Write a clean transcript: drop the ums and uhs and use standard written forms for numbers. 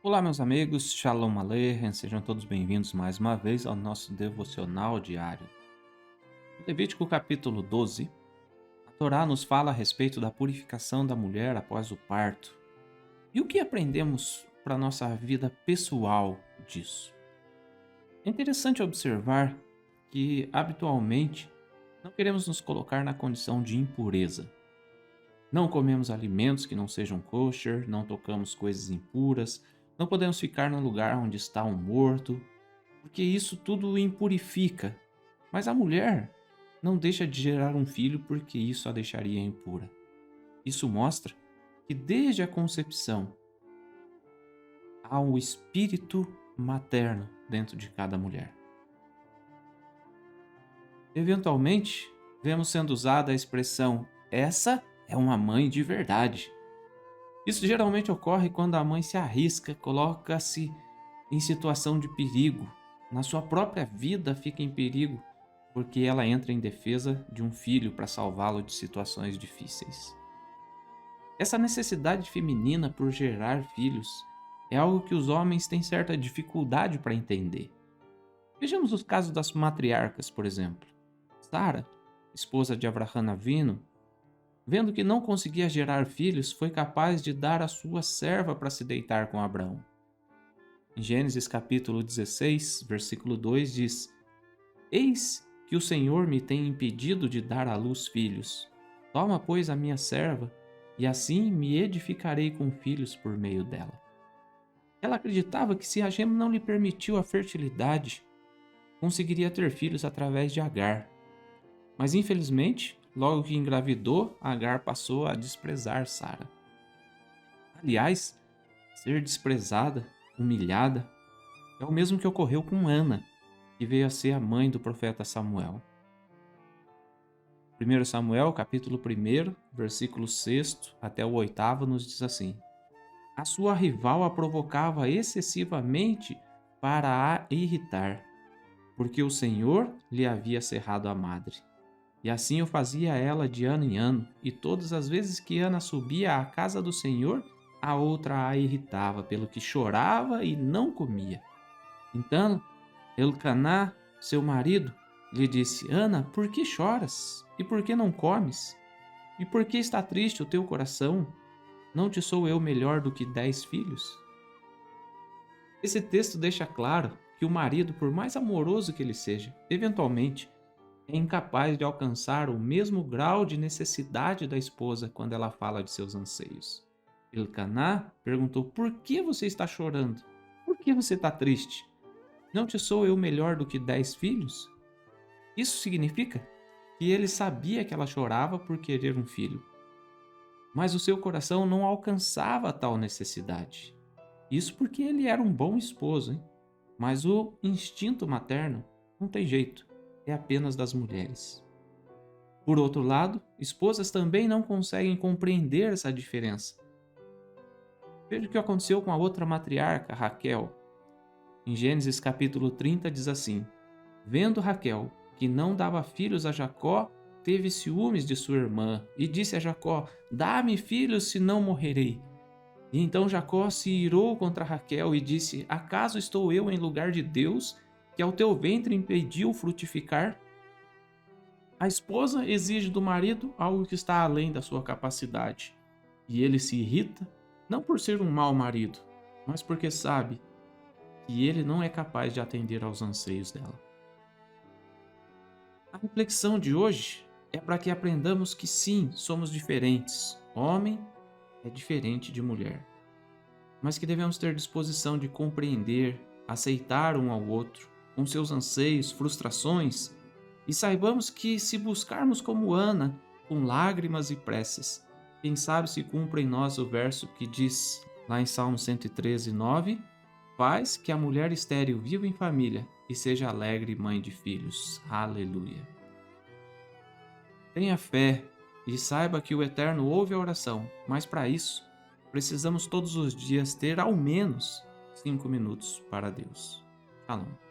Olá, meus amigos, Shalom Aleichem, sejam todos bem-vindos mais uma vez ao nosso devocional diário. Em Levítico capítulo 12, a Torá nos fala a respeito da purificação da mulher após o parto. E o que aprendemos para a nossa vida pessoal disso? É interessante observar que, habitualmente, não queremos nos colocar na condição de impureza. Não comemos alimentos que não sejam kosher, não tocamos coisas impuras, não podemos ficar num lugar onde está um morto, porque isso tudo impurifica. Mas a mulher não deixa de gerar um filho porque isso a deixaria impura. Isso mostra que desde a concepção há um espírito materno dentro de cada mulher. Eventualmente, vemos sendo usada a expressão "essa é uma mãe de verdade". Isso geralmente ocorre quando a mãe se arrisca, coloca-se em situação de perigo, na sua própria vida fica em perigo, porque ela entra em defesa de um filho para salvá-lo de situações difíceis. Essa necessidade feminina por gerar filhos é algo que os homens têm certa dificuldade para entender. Vejamos os casos das matriarcas, por exemplo. Sara, esposa de Abraham Avino, vendo que não conseguia gerar filhos, foi capaz de dar a sua serva para se deitar com Abraão. Em Gênesis capítulo 16, versículo 2 diz: Eis que o Senhor me tem impedido de dar à luz filhos. Toma, pois, a minha serva, e assim me edificarei com filhos por meio dela. Ela acreditava que se Hashem não lhe permitiu a fertilidade, conseguiria ter filhos através de Agar. Mas infelizmente, logo que engravidou, Agar passou a desprezar Sara. Aliás, ser desprezada, humilhada, é o mesmo que ocorreu com Ana, que veio a ser a mãe do profeta Samuel. 1 Samuel, capítulo 1, versículo 6 até o 8 nos diz assim: A sua rival a provocava excessivamente para a irritar, porque o Senhor lhe havia cerrado a madre. E assim o fazia ela de ano em ano, e todas as vezes que Ana subia à casa do Senhor, a outra a irritava, pelo que chorava e não comia. Então, Elcaná, seu marido, lhe disse: Ana, por que choras? E por que não comes? E por que está triste o teu coração? Não te sou eu melhor do que 10 filhos? Esse texto deixa claro que o marido, por mais amoroso que ele seja, eventualmente é incapaz de alcançar o mesmo grau de necessidade da esposa quando ela fala de seus anseios. Elcaná perguntou: Por que você está chorando? Por que você está triste? Não te sou eu melhor do que 10 filhos? Isso significa que ele sabia que ela chorava por querer um filho, mas o seu coração não alcançava tal necessidade. Isso porque ele era um bom esposo, hein? Mas o instinto materno não tem jeito, é apenas das mulheres. Por outro lado, esposas também não conseguem compreender essa diferença. Veja o que aconteceu com a outra matriarca, Raquel. Em Gênesis capítulo 30 diz assim: Vendo Raquel que não dava filhos a Jacó, teve ciúmes de sua irmã e disse a Jacó: Dá-me filhos, senão morrerei. E então Jacó se irou contra Raquel e disse: Acaso estou eu em lugar de Deus, que ao teu ventre impediu frutificar? A esposa exige do marido algo que está além da sua capacidade, e ele se irrita, não por ser um mau marido, mas porque sabe que ele não é capaz de atender aos anseios dela. A reflexão de hoje é para que aprendamos que sim, somos diferentes. Homem é diferente de mulher, mas que devemos ter disposição de compreender, aceitar um ao outro, com seus anseios, frustrações, e saibamos que se buscarmos como Ana, com lágrimas e preces, quem sabe se cumpre em nós o verso que diz lá em Salmo 113, 9: Faz que a mulher estéril viva em família e seja alegre mãe de filhos. Aleluia. Tenha fé e saiba que o Eterno ouve a oração, mas para isso, precisamos todos os dias ter ao menos 5 minutos para Deus. Shalom.